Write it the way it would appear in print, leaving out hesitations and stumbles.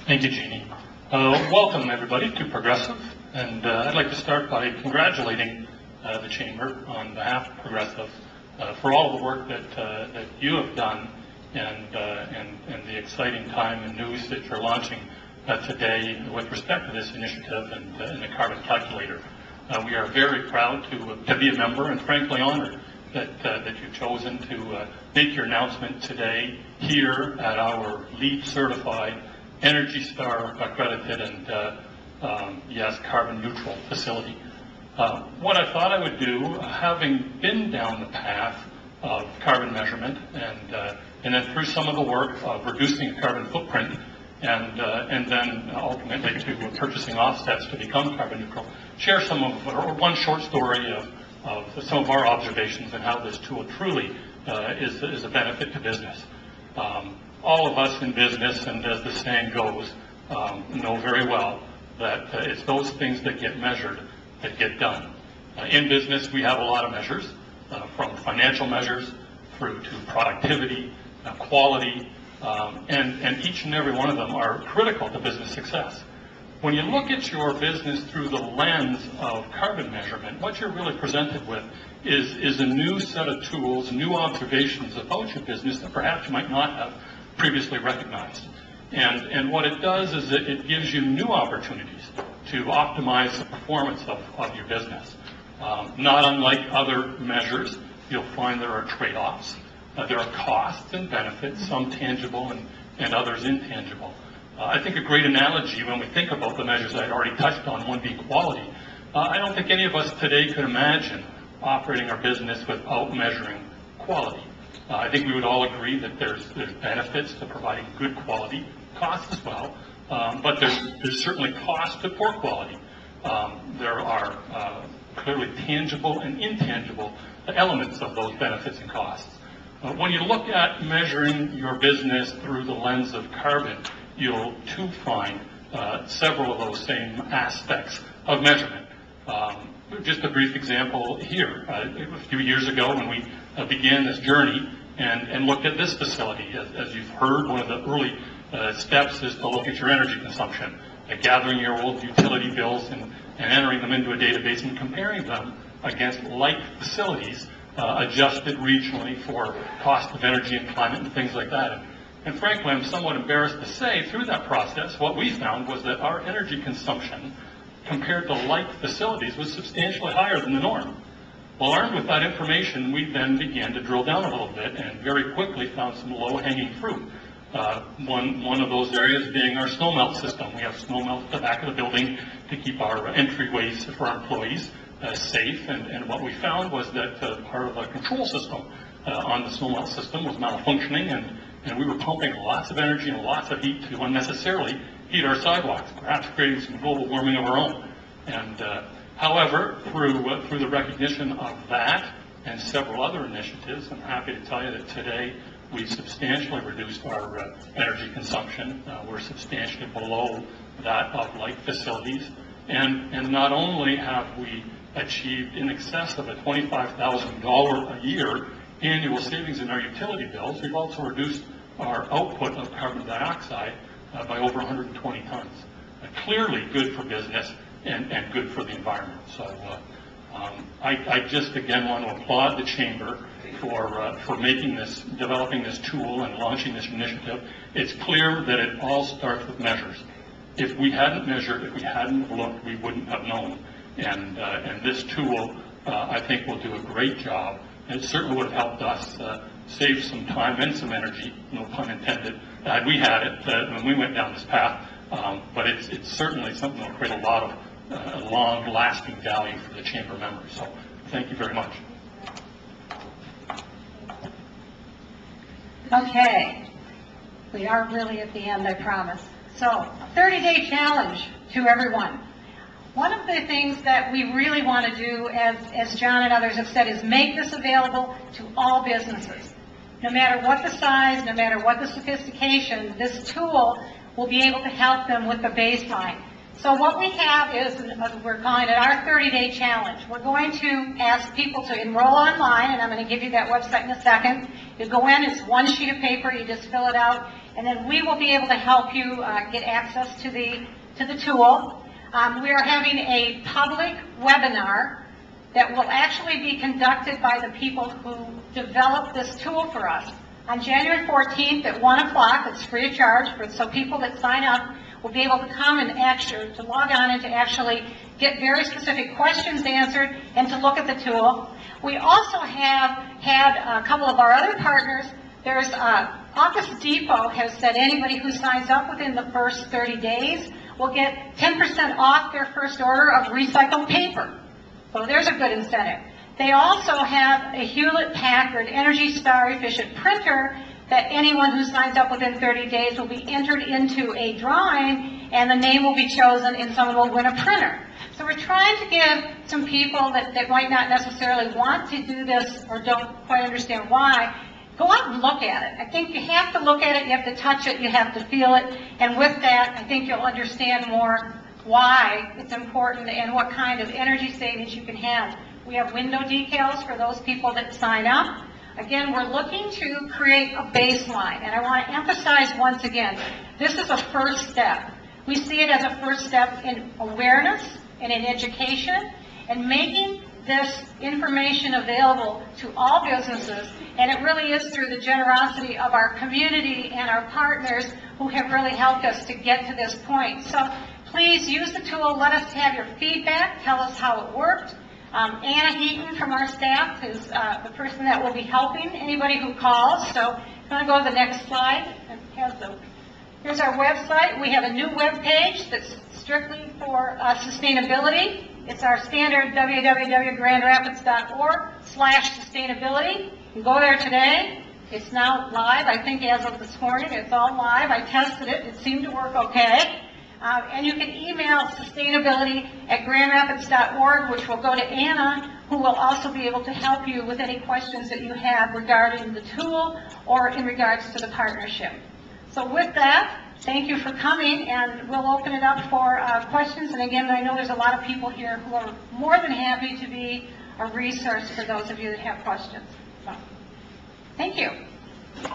Thank you, Jeannie. Welcome, everybody, to Progressive. And I'd like to start by congratulating the Chamber on behalf of Progressive for all of the work that you have done and the exciting time and news that you're launching today with respect to this initiative and the carbon calculator. We are very proud to be a member and frankly honored that you've chosen to make your announcement today here at our LEED certified, Energy Star accredited, and yes, carbon neutral facility. What I thought I would do, having been down the path of carbon measurement and then through some of the work of reducing carbon footprint and then ultimately to purchasing offsets to become carbon neutral, share some of, or one short story of some of our observations and how this tool truly is a benefit to business. All of us in business, and as the saying goes, know very well that it's those things that get measured that get done. In business, we have a lot of measures, from financial measures through to productivity, quality, and each and every one of them are critical to business success. When you look at your business through the lens of carbon measurement, what you're really presented with is a new set of tools, new observations about your business that perhaps you might not have previously recognized. And what it does is it gives you new opportunities to optimize the performance of your business. Not unlike other measures, you'll find there are trade-offs. There are costs and benefits, some tangible and others intangible. I think a great analogy when we think about the measures I already touched on, one being quality, I don't think any of us today could imagine operating our business without measuring quality. I think we would all agree that there's benefits to providing good quality, costs as well, but there's certainly cost to poor quality. There are clearly tangible and intangible elements of those benefits and costs. When you look at measuring your business through the lens of carbon, you'll too find several of those same aspects of measurement. Just a brief example here. A few years ago when we began this journey and looked at this facility, as you've heard, one of the early steps is to look at your energy consumption, gathering your old utility bills and entering them into a database and comparing them against like facilities adjusted regionally for cost of energy and climate and things like that. And frankly, I'm somewhat embarrassed to say, through that process, what we found was that our energy consumption compared to like facilities was substantially higher than the norm. Well, armed with that information, we then began to drill down a little bit and very quickly found some low-hanging fruit. One of those areas being our snow melt system. We have snow melt at the back of the building to keep our entryways for our employees safe, and what we found was that part of the control system on the snow melt system was malfunctioning, and we were pumping lots of energy and lots of heat to unnecessarily heat our sidewalks, perhaps creating some global warming of our own. And however, through the recognition of that and several other initiatives, I'm happy to tell you that today we've substantially reduced our energy consumption. We're substantially below that of like facilities. And not only have we achieved in excess of a $25,000 a year annual savings in our utility bills, we've also reduced our output of carbon dioxide by over 120 tons. Clearly good for business and good for the environment. So I just again want to applaud the Chamber for making this, developing this tool and launching this initiative. It's clear that it all starts with measures. If we hadn't measured, if we hadn't looked, we wouldn't have known. And this tool, I think, will do a great job. And it certainly would have helped us save some time and some energy, no pun intended, had we had it when we went down this path. But it's certainly something that will create a lot of long-lasting value for the Chamber members. So thank you very much. Okay, we are really at the end, I promise. So, a 30-day challenge to everyone. One of the things that we really want to do, as John and others have said, is make this available to all businesses. No matter what the size, no matter what the sophistication, this tool will be able to help them with the baseline. So what we have is, we're calling it our 30-day challenge. We're going to ask people to enroll online, and I'm going to give you that website in a second. You go in, it's one sheet of paper, you just fill it out, and then we will be able to help you get access to the tool. We are having a public webinar that will actually be conducted by the people who developed this tool for us. On January 14th at 1 o'clock, it's free of charge, so people that sign up will be able to come and to log on and to actually get very specific questions answered and to look at the tool. We also have had a couple of our other partners. There's Office Depot has said anybody who signs up within the first 30 days will get 10% off their first order of recycled paper. So there's a good incentive. They also have a Hewlett-Packard Energy Star efficient printer that anyone who signs up within 30 days will be entered into a drawing, and the name will be chosen and someone will win a printer. So we're trying to give some people that might not necessarily want to do this or don't quite understand why, go out and look at it. I think you have to look at it, you have to touch it, you have to feel it, and with that, I think you'll understand more why it's important and what kind of energy savings you can have. We have window decals for those people that sign up. Again, we're looking to create a baseline, and I want to emphasize once again, this is a first step. We see it as a first step in awareness and in education and making this information available to all businesses, and it really is through the generosity of our community and our partners who have really helped us to get to this point. So please use the tool, let us have your feedback, tell us how it worked. Anna Heaton from our staff is the person that will be helping anybody who calls. So I'm going to go to the next slide. Here's our website. We have a new web page that's strictly for sustainability. It's our standard www.grandrapids.org/sustainability. You can go there today. It's now live. I think as of this morning, it's all live. I tested it. It seemed to work okay. And you can email sustainability@grandrapids.org, which will go to Anna, who will also be able to help you with any questions that you have regarding the tool or in regards to the partnership. So with that, thank you for coming, and we'll open it up for questions. And again, I know there's a lot of people here who are more than happy to be a resource for those of you that have questions. So, thank you.